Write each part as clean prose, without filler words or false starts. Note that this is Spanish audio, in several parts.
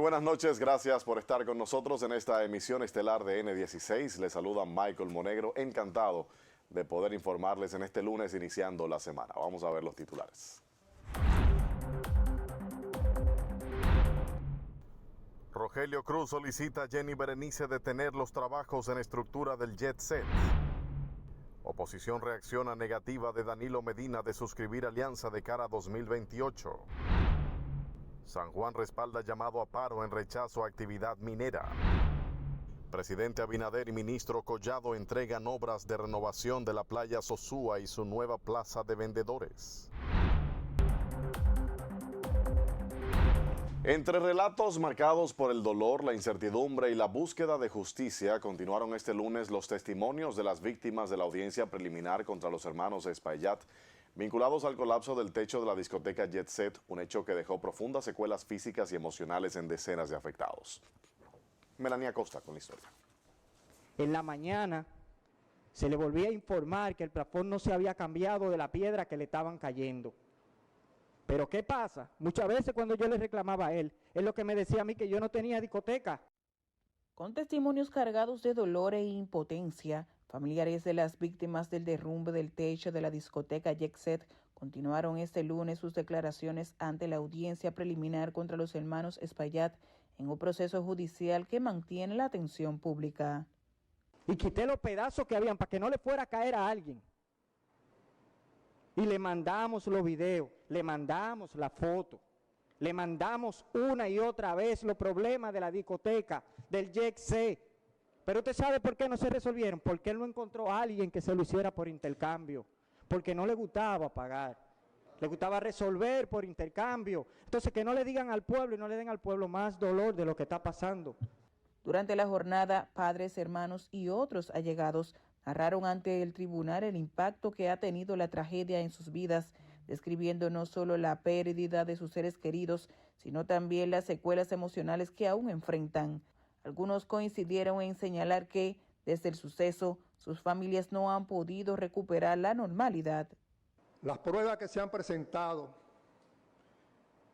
buenas noches, gracias por estar con nosotros en esta emisión estelar de N16. Les saluda Michael Monegro, encantado de poder informarles en este lunes iniciando la semana. Vamos a ver los titulares. Rogelio Cruz solicita a Jenny Berenice detener los trabajos en estructura del Jet Set. Oposición reacciona negativa de Danilo Medina de suscribir alianza de cara a 2028. San Juan respalda llamado a paro en rechazo a actividad minera. Presidente Abinader y ministro Collado entregan obras de renovación de la playa Sosúa y su nueva plaza de vendedores. Entre relatos marcados por el dolor, la incertidumbre y la búsqueda de justicia, continuaron este lunes los testimonios de las víctimas de la audiencia preliminar contra los hermanos Espaillat, vinculados al colapso del techo de la discoteca Jet Set, un hecho que dejó profundas secuelas físicas y emocionales en decenas de afectados. Melania Costa con la historia. En la mañana se le volvía a informar que el plafón no se había cambiado de la piedra que le estaban cayendo. Pero ¿qué pasa? Muchas veces cuando yo le reclamaba a él lo que me decía a mí que yo no tenía discoteca. Con testimonios cargados de dolor e impotencia, familiares de las víctimas del derrumbe del techo de la discoteca Jet Set continuaron este lunes sus declaraciones ante la audiencia preliminar contra los hermanos Espaillat en un proceso judicial que mantiene la atención pública. Y quité los pedazos que habían para que no le fuera a caer a alguien. Y le mandamos los videos, le mandamos la foto, le mandamos una y otra vez los problemas de la discoteca, del Jet Set. Pero usted sabe por qué no se resolvieron, porque él no encontró a alguien que se lo hiciera por intercambio, porque no le gustaba pagar, le gustaba resolver por intercambio. Entonces que no le digan al pueblo y no le den al pueblo más dolor de lo que está pasando. Durante la jornada, padres, hermanos y otros allegados narraron ante el tribunal el impacto que ha tenido la tragedia en sus vidas, describiendo no solo la pérdida de sus seres queridos, sino también las secuelas emocionales que aún enfrentan. Algunos coincidieron en señalar que, desde el suceso, sus familias no han podido recuperar la normalidad. Las pruebas que se han presentado,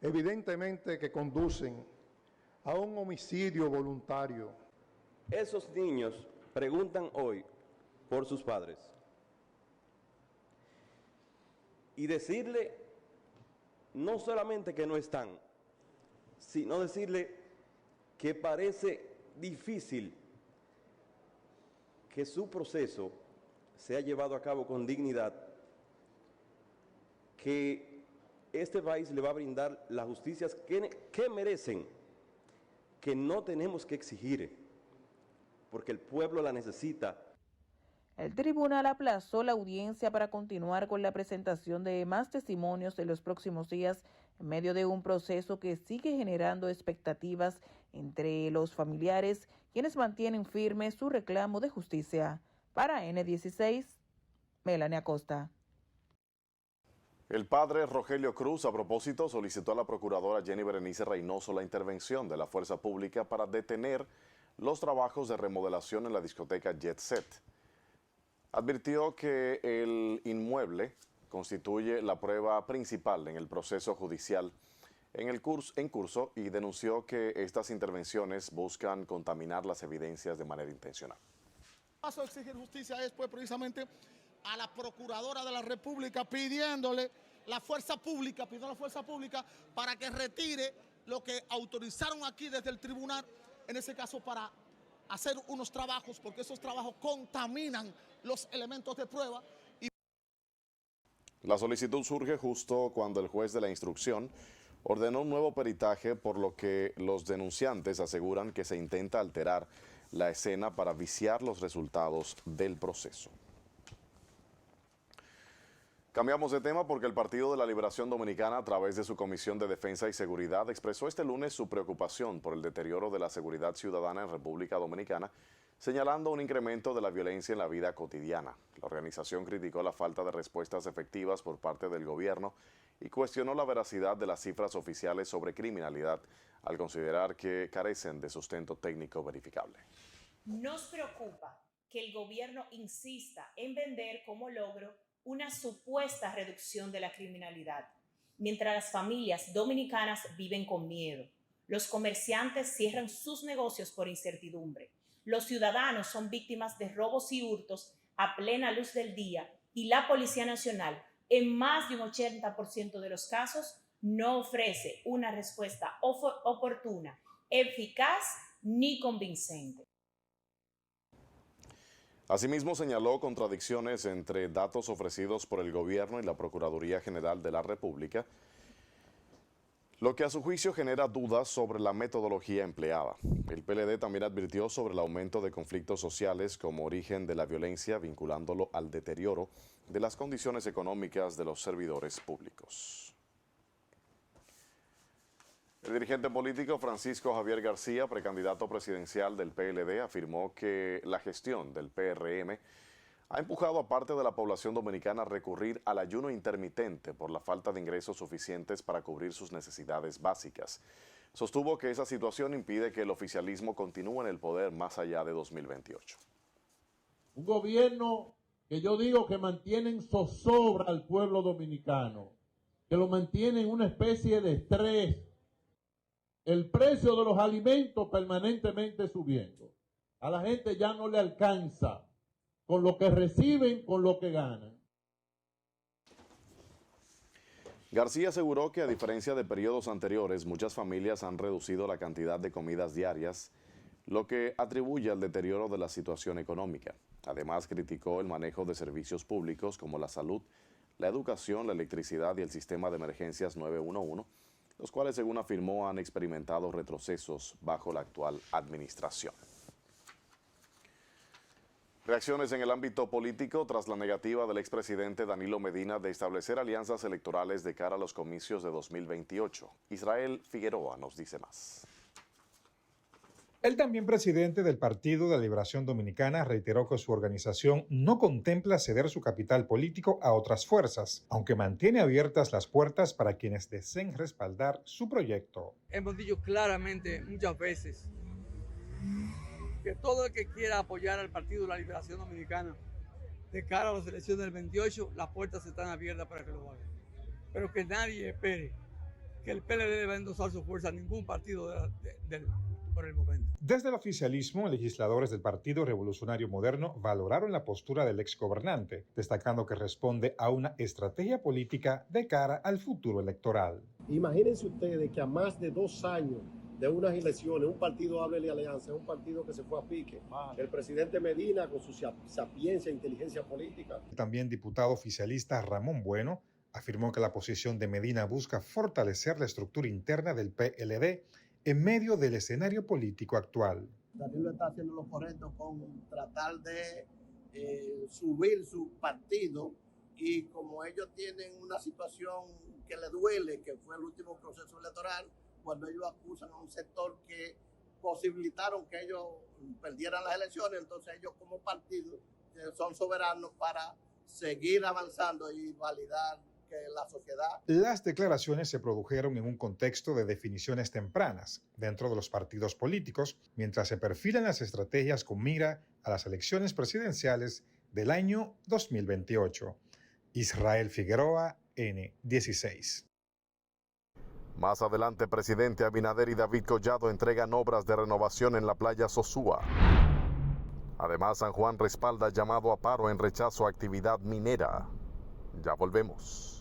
evidentemente que conducen a un homicidio voluntario. Esos niños preguntan hoy por sus padres. Y decirle no solamente que no están, sino decirle que parece difícil que su proceso sea llevado a cabo con dignidad, que este país le va a brindar las justicias que merecen, que no tenemos que exigir, porque el pueblo la necesita. El tribunal aplazó la audiencia para continuar con la presentación de más testimonios en los próximos días, en medio de un proceso que sigue generando expectativas entre los familiares, quienes mantienen firme su reclamo de justicia. Para N16, Melania Acosta. El padre Rogelio Cruz, a propósito, solicitó a la procuradora Jenny Berenice Reynoso la intervención de la fuerza pública para detener los trabajos de remodelación en la discoteca Jet Set. Advirtió que el inmueble constituye la prueba principal en el proceso judicial en curso y denunció que estas intervenciones buscan contaminar las evidencias de manera intencional. El paso de exigir justicia es pues precisamente a la Procuradora de la República pidiendo a la fuerza pública para que retire lo que autorizaron aquí desde el tribunal, en ese caso para hacer unos trabajos, porque esos trabajos contaminan los elementos de prueba. La solicitud surge justo cuando el juez de la instrucción ordenó un nuevo peritaje, por lo que los denunciantes aseguran que se intenta alterar la escena para viciar los resultados del proceso. Cambiamos de tema porque el Partido de la Liberación Dominicana, a través de su Comisión de Defensa y Seguridad, expresó este lunes su preocupación por el deterioro de la seguridad ciudadana en República Dominicana, señalando un incremento de la violencia en la vida cotidiana. La organización criticó la falta de respuestas efectivas por parte del gobierno y cuestionó la veracidad de las cifras oficiales sobre criminalidad, al considerar que carecen de sustento técnico verificable. Nos preocupa que el gobierno insista en vender como logro una supuesta reducción de la criminalidad, mientras las familias dominicanas viven con miedo. Los comerciantes cierran sus negocios por incertidumbre. Los ciudadanos son víctimas de robos y hurtos a plena luz del día y la Policía Nacional, en más de un 80% de los casos, no ofrece una respuesta oportuna, eficaz ni convincente. Asimismo, señaló contradicciones entre datos ofrecidos por el gobierno y la Procuraduría General de la República, lo que a su juicio genera dudas sobre la metodología empleada. El PLD también advirtió sobre el aumento de conflictos sociales como origen de la violencia, vinculándolo al deterioro de las condiciones económicas de los servidores públicos. El dirigente político Francisco Javier García, precandidato presidencial del PLD, afirmó que la gestión del PRM ha empujado a parte de la población dominicana a recurrir al ayuno intermitente por la falta de ingresos suficientes para cubrir sus necesidades básicas. Sostuvo que esa situación impide que el oficialismo continúe en el poder más allá de 2028. Un gobierno que yo digo que mantiene en zozobra al pueblo dominicano, que lo mantiene en una especie de estrés. El precio de los alimentos permanentemente subiendo. A la gente ya no le alcanza con lo que reciben, con lo que ganan. García aseguró que a diferencia de periodos anteriores, muchas familias han reducido la cantidad de comidas diarias, lo que atribuye al deterioro de la situación económica. Además, criticó el manejo de servicios públicos como la salud, la educación, la electricidad y el sistema de emergencias 911, los cuales, según afirmó, han experimentado retrocesos bajo la actual administración. Reacciones en el ámbito político tras la negativa del expresidente Danilo Medina de establecer alianzas electorales de cara a los comicios de 2028. Israel Figueroa nos dice más. El también presidente del Partido de la Liberación Dominicana reiteró que su organización no contempla ceder su capital político a otras fuerzas, aunque mantiene abiertas las puertas para quienes deseen respaldar su proyecto. Hemos dicho claramente muchas veces que todo el que quiera apoyar al Partido de la Liberación Dominicana de cara a las elecciones del 28, las puertas están abiertas para que lo haga. Pero que nadie espere que el PLD deba endosar su fuerza a ningún partido por el momento. Desde el oficialismo, legisladores del Partido Revolucionario Moderno valoraron la postura del exgobernante, destacando que responde a una estrategia política de cara al futuro electoral. Imagínense ustedes que a más de 2 años de unas elecciones, un partido hable de alianza, un partido que se fue a pique. El presidente Medina, con su sapiencia e inteligencia política. También diputado oficialista Ramón Bueno afirmó que la posición de Medina busca fortalecer la estructura interna del PLD en medio del escenario político actual. Danilo está haciendo lo correcto con tratar de subir su partido, y como ellos tienen una situación que le duele, que fue el último proceso electoral, cuando ellos acusan a un sector que posibilitaron que ellos perdieran las elecciones, entonces ellos como partido son soberanos para seguir avanzando y validar que la sociedad... Las declaraciones se produjeron en un contexto de definiciones tempranas dentro de los partidos políticos, mientras se perfilan las estrategias con mira a las elecciones presidenciales del año 2028. Israel Figueroa, N16. Más adelante, presidente Abinader y David Collado entregan obras de renovación en la playa Sosúa. Además, San Juan respalda llamado a paro en rechazo a actividad minera. Ya volvemos.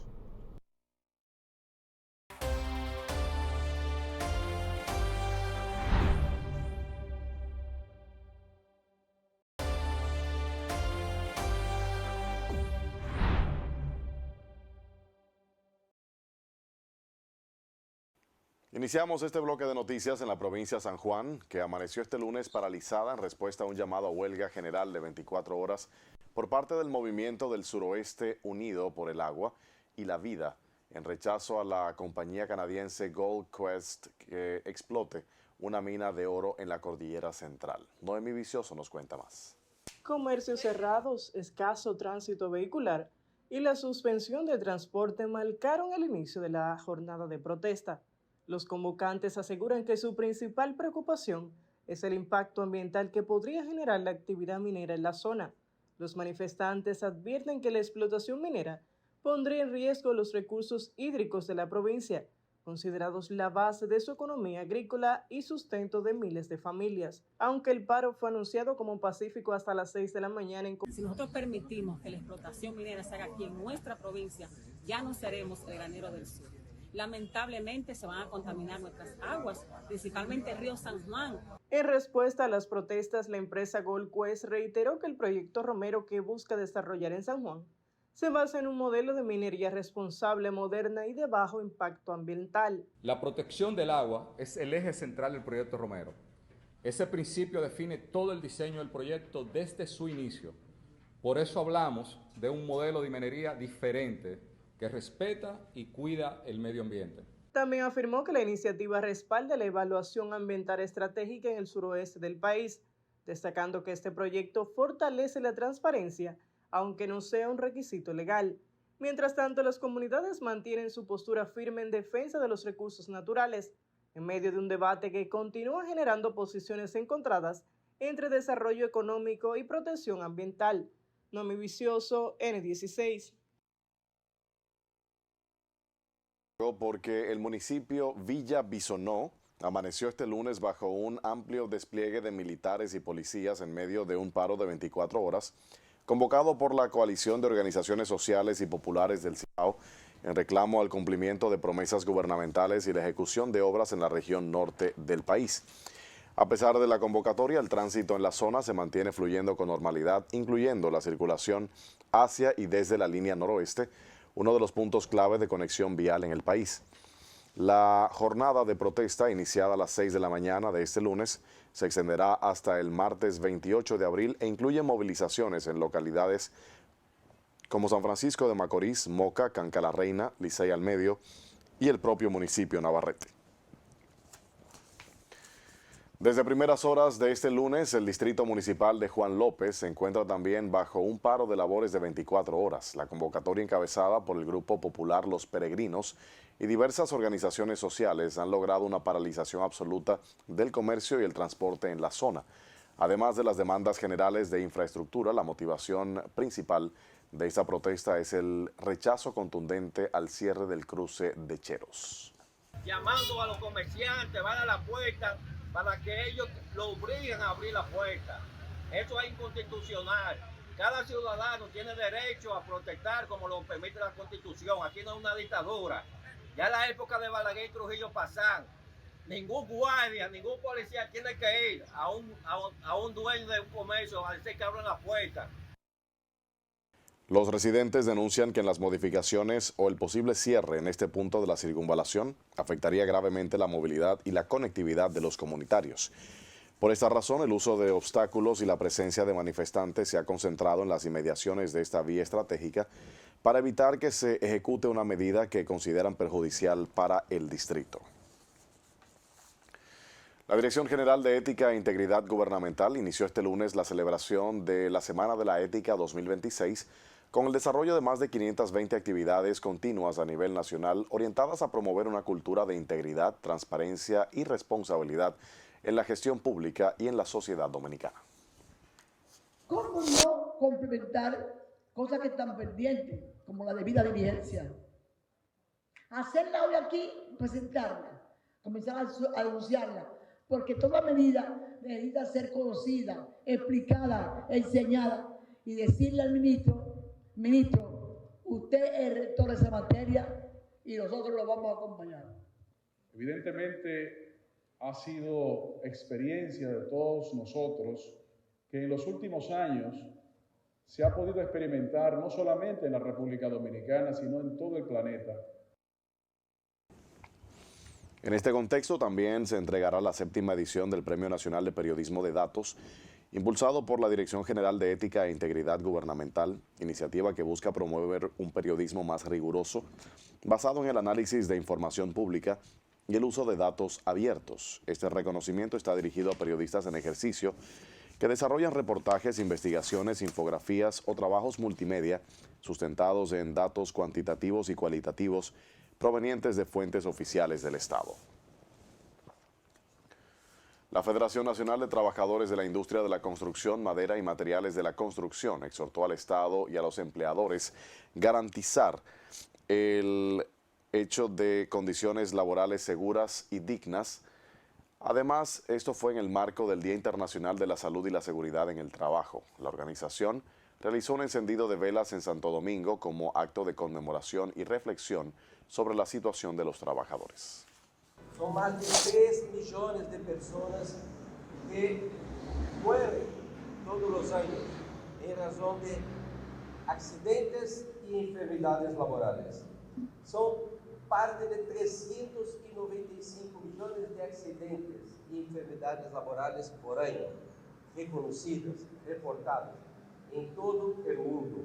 Iniciamos este bloque de noticias en la provincia de San Juan, que amaneció este lunes paralizada en respuesta a un llamado a huelga general de 24 horas por parte del movimiento del Suroeste Unido por el Agua y la Vida, en rechazo a la compañía canadiense Gold Quest que explote una mina de oro en la cordillera central. Noemí Vicioso nos cuenta más. Comercios cerrados, escaso tránsito vehicular y la suspensión de transporte marcaron el inicio de la jornada de protesta. Los convocantes aseguran que su principal preocupación es el impacto ambiental que podría generar la actividad minera en la zona. Los manifestantes advierten que la explotación minera pondría en riesgo los recursos hídricos de la provincia, considerados la base de su economía agrícola y sustento de miles de familias. Aunque el paro fue anunciado como pacífico hasta las 6 de la mañana. Si nosotros permitimos que la explotación minera se haga aquí en nuestra provincia, ya no seremos el granero del sur. Lamentablemente se van a contaminar nuestras aguas, principalmente el río San Juan. En respuesta a las protestas, la empresa Gold Quest reiteró que el proyecto Romero que busca desarrollar en San Juan se basa en un modelo de minería responsable, moderna y de bajo impacto ambiental. La protección del agua es el eje central del proyecto Romero. Ese principio define todo el diseño del proyecto desde su inicio. Por eso hablamos de un modelo de minería diferente que respeta y cuida el medio ambiente. También afirmó que la iniciativa respalda la evaluación ambiental estratégica en el suroeste del país, destacando que este proyecto fortalece la transparencia, aunque no sea un requisito legal. Mientras tanto, las comunidades mantienen su postura firme en defensa de los recursos naturales, en medio de un debate que continúa generando posiciones encontradas entre desarrollo económico y protección ambiental. Nomi Vicioso, N16. Porque el municipio Villa Bisonó amaneció este lunes bajo un amplio despliegue de militares y policías en medio de un paro de 24 horas convocado por la coalición de organizaciones sociales y populares del Cibao en reclamo al cumplimiento de promesas gubernamentales y la ejecución de obras en la región norte del país. A pesar de la convocatoria, el tránsito en la zona se mantiene fluyendo con normalidad, incluyendo la circulación hacia y desde la línea noroeste, uno de los puntos clave de conexión vial en el país. La jornada de protesta, iniciada a las 6 de la mañana de este lunes, se extenderá hasta el martes 28 de abril e incluye movilizaciones en localidades como San Francisco de Macorís, Moca, Canca la Reina, Licey al Medio y el propio municipio Navarrete. Desde primeras horas de este lunes, el distrito municipal de Juan López se encuentra también bajo un paro de labores de 24 horas. La convocatoria encabezada por el Grupo Popular Los Peregrinos y diversas organizaciones sociales han logrado una paralización absoluta del comercio y el transporte en la zona. Además de las demandas generales de infraestructura, la motivación principal de esta protesta es el rechazo contundente al cierre del cruce de Cheros. Llamando a los comerciantes, van a la puerta para que ellos lo obliguen a abrir la puerta. Eso es inconstitucional. Cada ciudadano tiene derecho a protestar como lo permite la Constitución. Aquí no es una dictadura. Ya en la época de Balaguer y Trujillo pasan. Ningún guardia, ningún policía tiene que ir a un dueño de un comercio a decir que abran la puerta. Los residentes denuncian que en las modificaciones o el posible cierre en este punto de la circunvalación afectaría gravemente la movilidad y la conectividad de los comunitarios. Por esta razón, el uso de obstáculos y la presencia de manifestantes se ha concentrado en las inmediaciones de esta vía estratégica para evitar que se ejecute una medida que consideran perjudicial para el distrito. La Dirección General de Ética e Integridad Gubernamental inició este lunes la celebración de la Semana de la Ética 2026 con el desarrollo de más de 520 actividades continuas a nivel nacional orientadas a promover una cultura de integridad, transparencia y responsabilidad en la gestión pública y en la sociedad dominicana. ¿Cómo no complementar cosas que están pendientes, como la debida diligencia? Hacerla hoy aquí, presentarla, comenzar a denunciarla, porque toda medida necesita ser conocida, explicada, enseñada y decirle al ministro, usted es el rector de esa materia y nosotros lo vamos a acompañar. Evidentemente ha sido experiencia de todos nosotros que en los últimos años se ha podido experimentar no solamente en la República Dominicana, sino en todo el planeta. En este contexto también se entregará la 7ª edición del Premio Nacional de Periodismo de Datos, impulsado por la Dirección General de Ética e Integridad Gubernamental, iniciativa que busca promover un periodismo más riguroso, basado en el análisis de información pública y el uso de datos abiertos. Este reconocimiento está dirigido a periodistas en ejercicio que desarrollan reportajes, investigaciones, infografías o trabajos multimedia sustentados en datos cuantitativos y cualitativos provenientes de fuentes oficiales del Estado. La Federación Nacional de Trabajadores de la Industria de la Construcción, Madera y Materiales de la Construcción exhortó al Estado y a los empleadores garantizar el hecho de condiciones laborales seguras y dignas. Además, esto fue en el marco del Día Internacional de la Salud y la Seguridad en el Trabajo. La organización realizó un encendido de velas en Santo Domingo como acto de conmemoración y reflexión sobre la situación de los trabajadores. Son más de 3 millones de personas que mueren todos los años en razón de accidentes y enfermedades laborales. Son parte de 395 millones de accidentes y enfermedades laborales por año, reconocidas, reportadas en todo el mundo.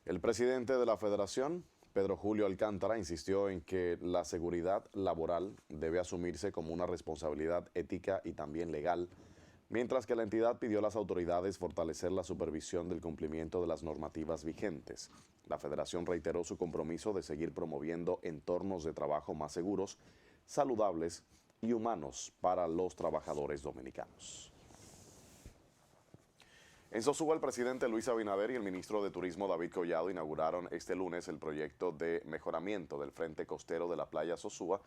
El presidente de la Federación, Pedro Julio Alcántara, insistió en que la seguridad laboral debe asumirse como una responsabilidad ética y también legal, mientras que la entidad pidió a las autoridades fortalecer la supervisión del cumplimiento de las normativas vigentes. La Federación reiteró su compromiso de seguir promoviendo entornos de trabajo más seguros, saludables y humanos para los trabajadores dominicanos. En Sosúa, el presidente Luis Abinader y el ministro de Turismo David Collado inauguraron este lunes el proyecto de mejoramiento del frente costero de la playa Sosúa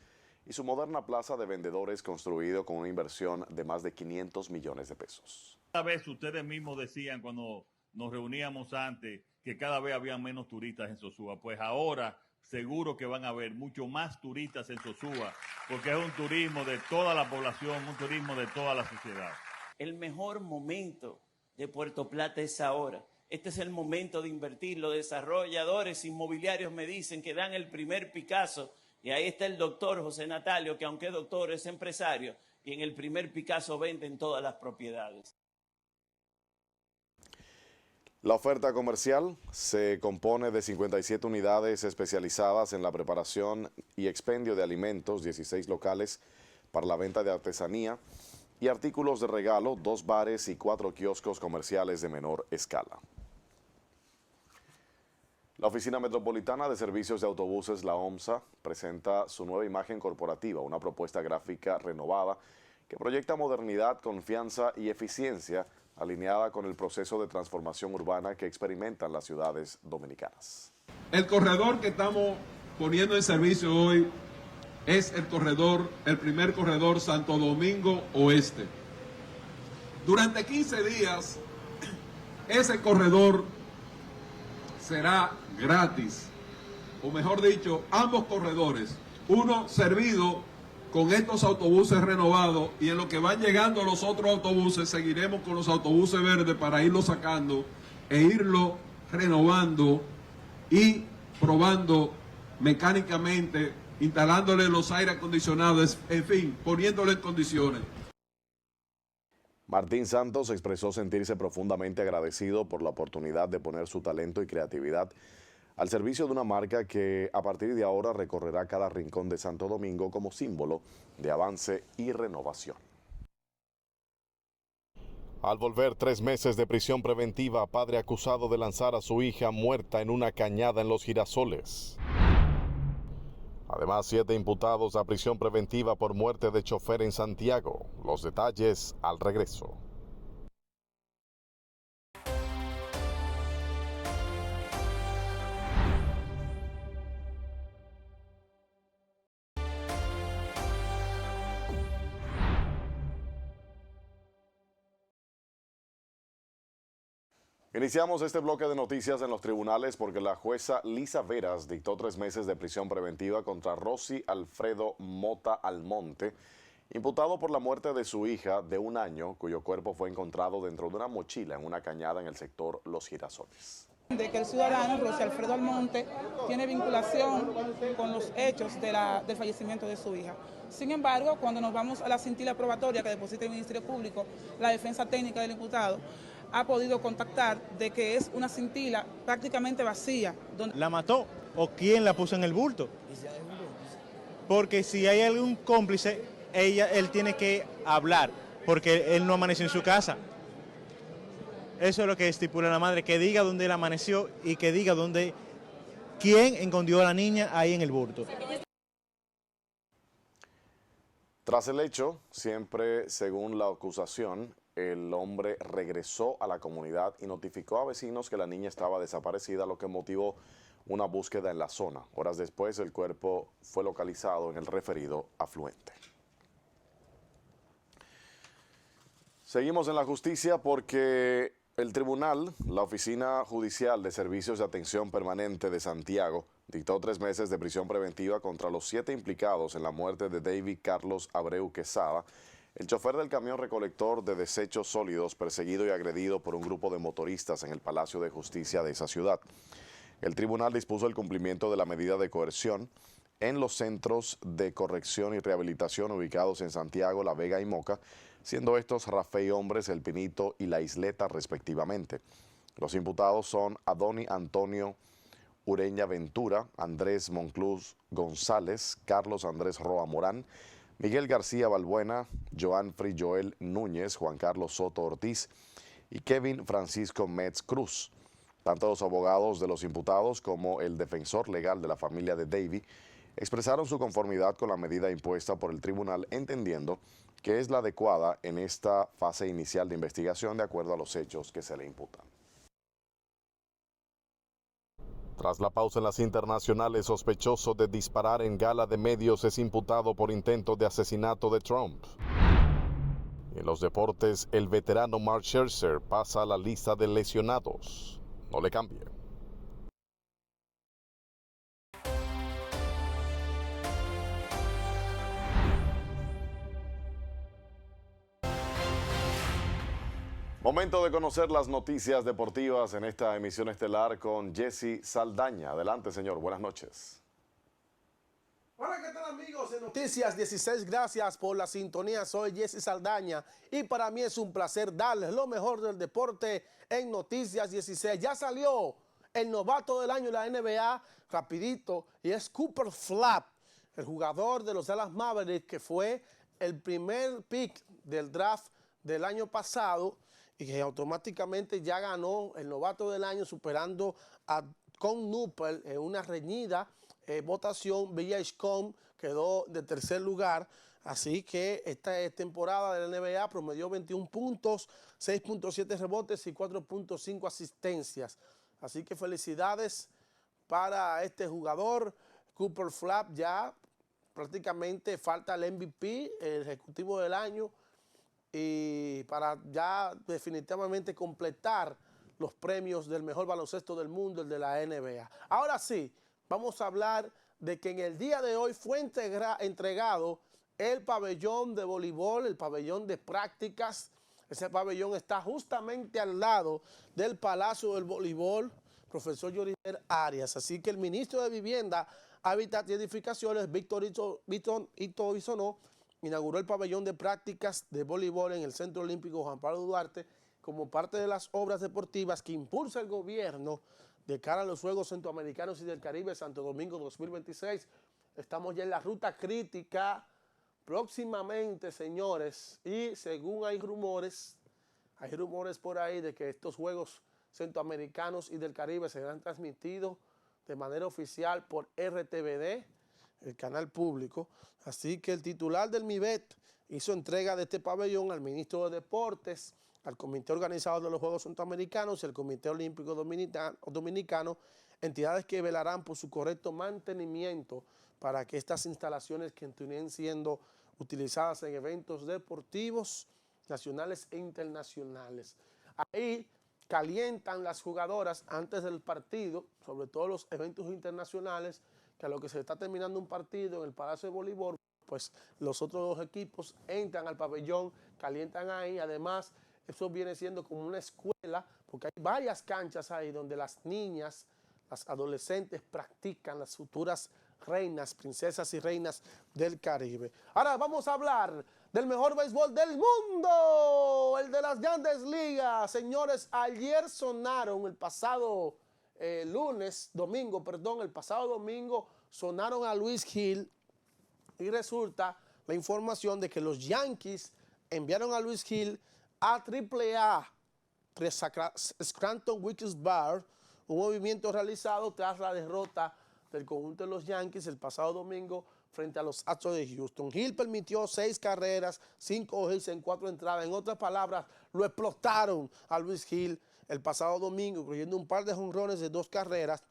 y su moderna plaza de vendedores construido con una inversión de más de 500 millones de pesos. Cada vez ustedes mismos decían cuando nos reuníamos antes que cada vez había menos turistas en Sosúa, pues ahora seguro que van a haber mucho más turistas en Sosúa, porque es un turismo de toda la población, un turismo de toda la sociedad. El mejor momento de Puerto Plata es ahora. Este es el momento de invertir. Los desarrolladores inmobiliarios me dicen que dan el primer Picasso, y ahí está el doctor José Natalio, que aunque es doctor es empresario, y en el primer Picasso venden todas las propiedades. La oferta comercial se compone de 57 unidades especializadas en la preparación y expendio de alimentos, 16 locales para la venta de artesanía y artículos de regalo, 2 bares y 4 kioscos comerciales de menor escala. La Oficina Metropolitana de Servicios de Autobuses, la OMSA, presenta su nueva imagen corporativa, una propuesta gráfica renovada que proyecta modernidad, confianza y eficiencia alineada con el proceso de transformación urbana que experimentan las ciudades dominicanas. El corredor que estamos poniendo en servicio hoy es el primer corredor Santo Domingo Oeste. Durante 15 días, ese corredor será gratis, o mejor dicho, ambos corredores, uno servido con estos autobuses renovados, y en lo que van llegando los otros autobuses, seguiremos con los autobuses verdes para irlos sacando e irlo renovando y probando mecánicamente, instalándole los aire acondicionados, en fin, poniéndole en condiciones. Martín Santos expresó sentirse profundamente agradecido por la oportunidad de poner su talento y creatividad al servicio de una marca que a partir de ahora recorrerá cada rincón de Santo Domingo como símbolo de avance y renovación. Al volver 3 meses de prisión preventiva, padre acusado de lanzar a su hija muerta en una cañada en Los Girasoles. Además, 7 imputados a prisión preventiva por muerte de chofer en Santiago. Los detalles al regreso. Iniciamos este bloque de noticias en los tribunales porque la jueza Lisa Veras dictó 3 meses de prisión preventiva contra Rosy Alfredo Mota Almonte, imputado por la muerte de su hija de 1 año, cuyo cuerpo fue encontrado dentro de una mochila en una cañada en el sector Los Girasoles. De que el ciudadano Rosy Alfredo Almonte tiene vinculación con los hechos del fallecimiento de su hija. Sin embargo, cuando nos vamos a la cintila probatoria que deposita el Ministerio Público, la defensa técnica del imputado ha podido contactar de que es una cintila prácticamente vacía. ¿La mató o quién la puso en el bulto? Porque si hay algún cómplice, él tiene que hablar, porque él no amaneció en su casa. Eso es lo que estipula la madre, que diga dónde él amaneció y que diga quién escondió a la niña ahí en el bulto. Tras el hecho, siempre según la acusación, el hombre regresó a la comunidad y notificó a vecinos que la niña estaba desaparecida, lo que motivó una búsqueda en la zona. Horas después, el cuerpo fue localizado en el referido afluente. Seguimos en la justicia porque el tribunal, la Oficina Judicial de Servicios de Atención Permanente de Santiago, dictó 3 meses de prisión preventiva contra los 7 implicados en la muerte de David Carlos Abreu Quesada, el chofer del camión recolector de desechos sólidos perseguido y agredido por un grupo de motoristas en el Palacio de Justicia de esa ciudad. El tribunal dispuso el cumplimiento de la medida de coerción en los centros de corrección y rehabilitación ubicados en Santiago, La Vega y Moca, siendo estos Rafael Hombres, El Pinito y La Isleta respectivamente. Los imputados son Adoni Antonio Ureña Ventura, Andrés Monclús González, Carlos Andrés Roa Morán, Miguel García Balbuena, Joan Fri Joel Núñez, Juan Carlos Soto Ortiz y Kevin Francisco Metz Cruz. Tanto los abogados de los imputados como el defensor legal de la familia de David expresaron su conformidad con la medida impuesta por el tribunal, entendiendo que es la adecuada en esta fase inicial de investigación de acuerdo a los hechos que se le imputan. Tras la pausa en las internacionales, sospechoso de disparar en gala de medios es imputado por intento de asesinato de Trump. En los deportes, el veterano Mark Scherzer pasa a la lista de lesionados. No le cambie. Momento de conocer las noticias deportivas en esta emisión estelar con Jesse Saldaña. Adelante, señor. Buenas noches. Hola, ¿qué tal, amigos de Noticias 16? Gracias por la sintonía. Soy Jesse Saldaña y para mí es un placer darles lo mejor del deporte en Noticias 16. Ya salió el novato del año de la NBA, rapidito, y es Cooper Flapp, el jugador de los Dallas Mavericks, que fue el primer pick del draft del año pasado y que automáticamente ya ganó el novato del año, superando a Con Nupel en una reñida votación. Villascom quedó de tercer lugar, así que esta temporada de la NBA promedió 21 puntos, 6.7 rebotes y 4.5 asistencias. Así que felicidades para este jugador. Cooper Flapp ya prácticamente falta el MVP, el ejecutivo del año, y para ya definitivamente completar los premios del mejor baloncesto del mundo, el de la NBA. Ahora sí, vamos a hablar de que en el día de hoy fue entregado el pabellón de voleibol, el pabellón de prácticas. Ese pabellón está justamente al lado del Palacio del Voleibol, profesor Yoriver Arias. Así que el ministro de Vivienda, Hábitat y Edificaciones, Víctor Ito Bisonó, inauguró el pabellón de prácticas de voleibol en el Centro Olímpico Juan Pablo Duarte como parte de las obras deportivas que impulsa el gobierno de cara a los Juegos Centroamericanos y del Caribe Santo Domingo 2026. Estamos ya en la ruta crítica próximamente, señores, y según hay rumores por ahí de que estos Juegos Centroamericanos y del Caribe serán transmitidos de manera oficial por RTVD, el canal público. Así que el titular del MIBET hizo entrega de este pabellón al ministro de Deportes, al Comité Organizador de los Juegos Centroamericanos y al Comité Olímpico Dominicano, entidades que velarán por su correcto mantenimiento para que estas instalaciones continúen siendo utilizadas en eventos deportivos nacionales e internacionales. Ahí calientan las jugadoras antes del partido, sobre todo los eventos internacionales, que a lo que se está terminando un partido en el Palacio de Voleibol, pues los otros dos equipos entran al pabellón, calientan ahí. Además, eso viene siendo como una escuela, porque hay varias canchas ahí donde las niñas, las adolescentes practican, las futuras reinas, princesas y reinas del Caribe. Ahora vamos a hablar del mejor béisbol del mundo, el de las Grandes Ligas. Señores, ayer sonaron el pasado domingo sonaron a Luis Gil, y resulta la información de que los Yankees enviaron a Luis Gil a AAA, Scranton Wilkes Barre, un movimiento realizado tras la derrota del conjunto de los Yankees el pasado domingo frente a los Astros de Houston. Gil permitió 6 carreras, 5 hits en 4 entradas. En otras palabras, lo explotaron a Luis Gil el pasado domingo, incluyendo un par de jonrones de 2 carreras.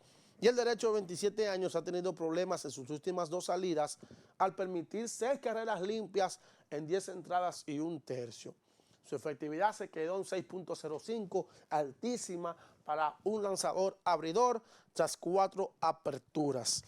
Y el derecho de 27 años ha tenido problemas en sus últimas 2 salidas al permitir 6 carreras limpias en 10 entradas y 1/3. Su efectividad se quedó en 6.05, altísima para un lanzador abridor tras 4 aperturas.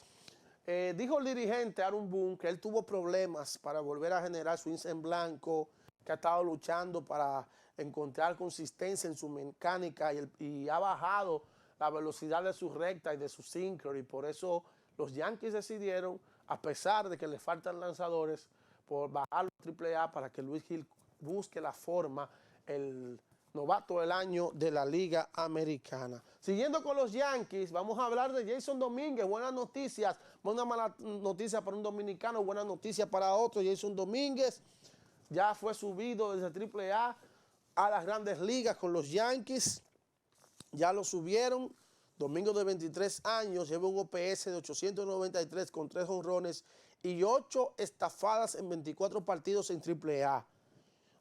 Dijo el dirigente Aaron Boone que él tuvo problemas para volver a generar swings en blanco, que ha estado luchando para encontrar consistencia en su mecánica y ha bajado la velocidad de su recta y de su sinker, y por eso los Yankees decidieron, a pesar de que le faltan lanzadores, por bajarlo a AAA para que Luis Gil busque la forma, el novato del año de la Liga Americana. Siguiendo con los Yankees, vamos a hablar de Jason Domínguez. Buenas noticias, una mala noticia para un dominicano, buena noticia para otro. Jason Domínguez ya fue subido desde AAA a las grandes ligas con los Yankees. Ya lo subieron. Domingo de 23 años, lleva un OPS de 893 con 3 jonrones y 8 estafadas en 24 partidos en AAA.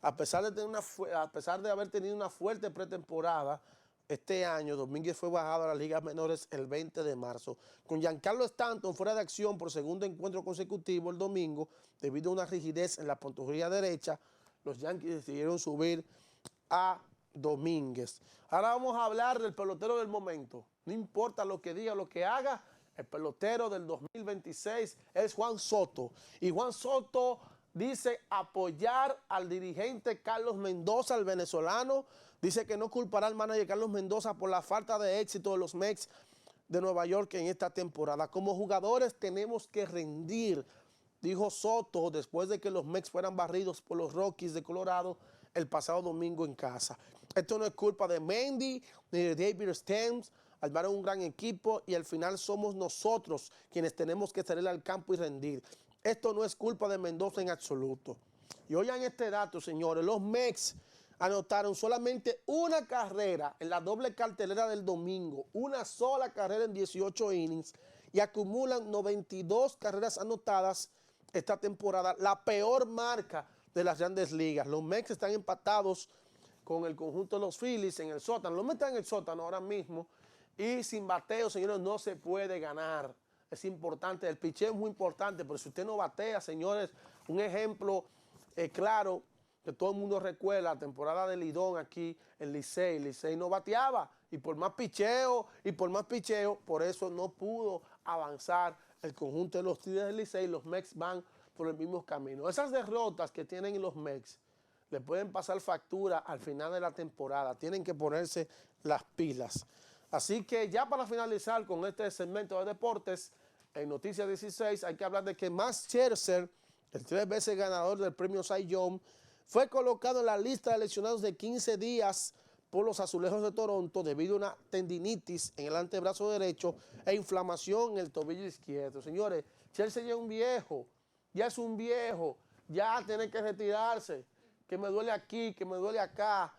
A pesar de haber tenido una fuerte pretemporada, este año Domínguez fue bajado a las ligas menores el 20 de marzo. Con Giancarlo Stanton fuera de acción por segundo encuentro consecutivo el domingo, debido a una rigidez en la pantorrilla derecha, los Yankees decidieron subir a Domínguez. Ahora vamos a hablar del pelotero del momento. No importa lo que diga, lo que haga, el pelotero del 2026 es Juan Soto. Y Juan Soto dice apoyar al dirigente Carlos Mendoza, el venezolano. Dice que no culpará al manager Carlos Mendoza por la falta de éxito de los Mets de Nueva York en esta temporada. Como jugadores tenemos que rendir, dijo Soto después de que los Mets fueran barridos por los Rockies de Colorado el pasado domingo en casa. Esto no es culpa de Mendy ni de David Stearns. Armaron un gran equipo y al final somos nosotros quienes tenemos que salir al campo y rendir. Esto no es culpa de Mendoza en absoluto. Y oigan este dato, señores. Los Mets anotaron solamente una carrera en la doble cartelera del domingo. Una sola carrera en 18 innings. Y acumulan 92 carreras anotadas esta temporada. La peor marca de las grandes ligas. Los Mets están empatados con el conjunto de los Phillies en el sótano. Los Mets están en el sótano ahora mismo. Y sin bateo, señores, no se puede ganar. Es importante, el picheo es muy importante, pero si usted no batea, señores, un ejemplo claro que todo el mundo recuerda, la temporada de Lidón aquí en Licey no bateaba, y por más picheo, por eso no pudo avanzar el conjunto de los Tigres del Licey. Los Mets van por el mismo camino. Esas derrotas que tienen los Mets le pueden pasar factura al final de la temporada, tienen que ponerse las pilas. Así que ya para finalizar con este segmento de deportes, en Noticias 16 hay que hablar de que Max Scherzer, el 3 veces ganador del premio Cy Young, fue colocado en la lista de lesionados de 15 días por los Azulejos de Toronto debido a una tendinitis en el antebrazo derecho e inflamación en el tobillo izquierdo. Señores, Scherzer ya es un viejo, ya tiene que retirarse, que me duele aquí, que me duele acá.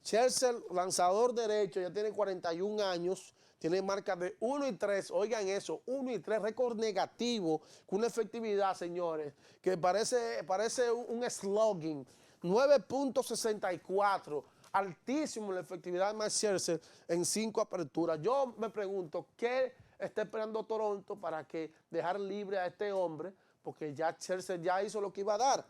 Scherzer, lanzador derecho, ya tiene 41 años, tiene marca de 1-3, oigan eso, 1-3, récord negativo, con una efectividad, señores, que parece un slugging, 9.64, altísimo la efectividad de Max Scherzer en 5 aperturas. Yo me pregunto, ¿qué está esperando Toronto para que dejar libre a este hombre? Porque ya Scherzer ya hizo lo que iba a dar.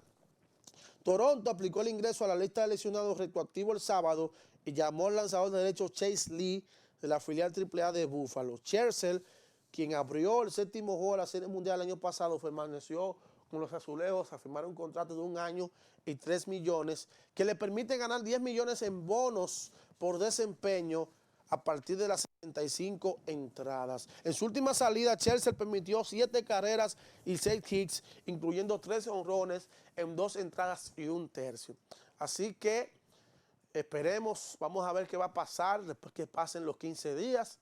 Toronto aplicó el ingreso a la lista de lesionados retroactivo el sábado y llamó al lanzador derecho Chase Lee de la filial AAA de Buffalo. Scherzer, quien abrió el 7º juego de la Serie Mundial el año pasado, permaneció con los Azulejos a firmar un contrato de 1 año y 3 millones que le permite ganar 10 millones en bonos por desempeño a partir de las 75 entradas. En su última salida, Scherzer permitió 7 carreras y 6 hits, incluyendo 3 honrones en 2 entradas y 1/3. Así que esperemos, vamos a ver qué va a pasar después que pasen los 15 días.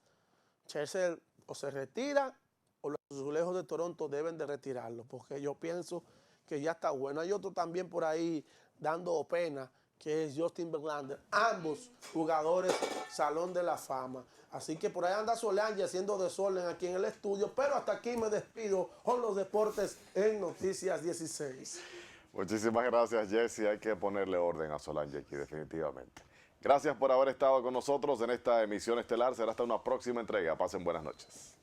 Scherzer o se retira o los Azulejos de Toronto deben de retirarlo, porque yo pienso que ya está bueno. Hay otro también por ahí dando pena, que es Justin Verlander, ambos jugadores Salón de la Fama. Así que por ahí anda Solange haciendo desorden aquí en el estudio, pero hasta aquí me despido con los deportes en Noticias 16. Muchísimas gracias, Jesse. Hay que ponerle orden a Solange aquí, definitivamente. Gracias por haber estado con nosotros en esta emisión estelar. Será hasta una próxima entrega. Pasen buenas noches.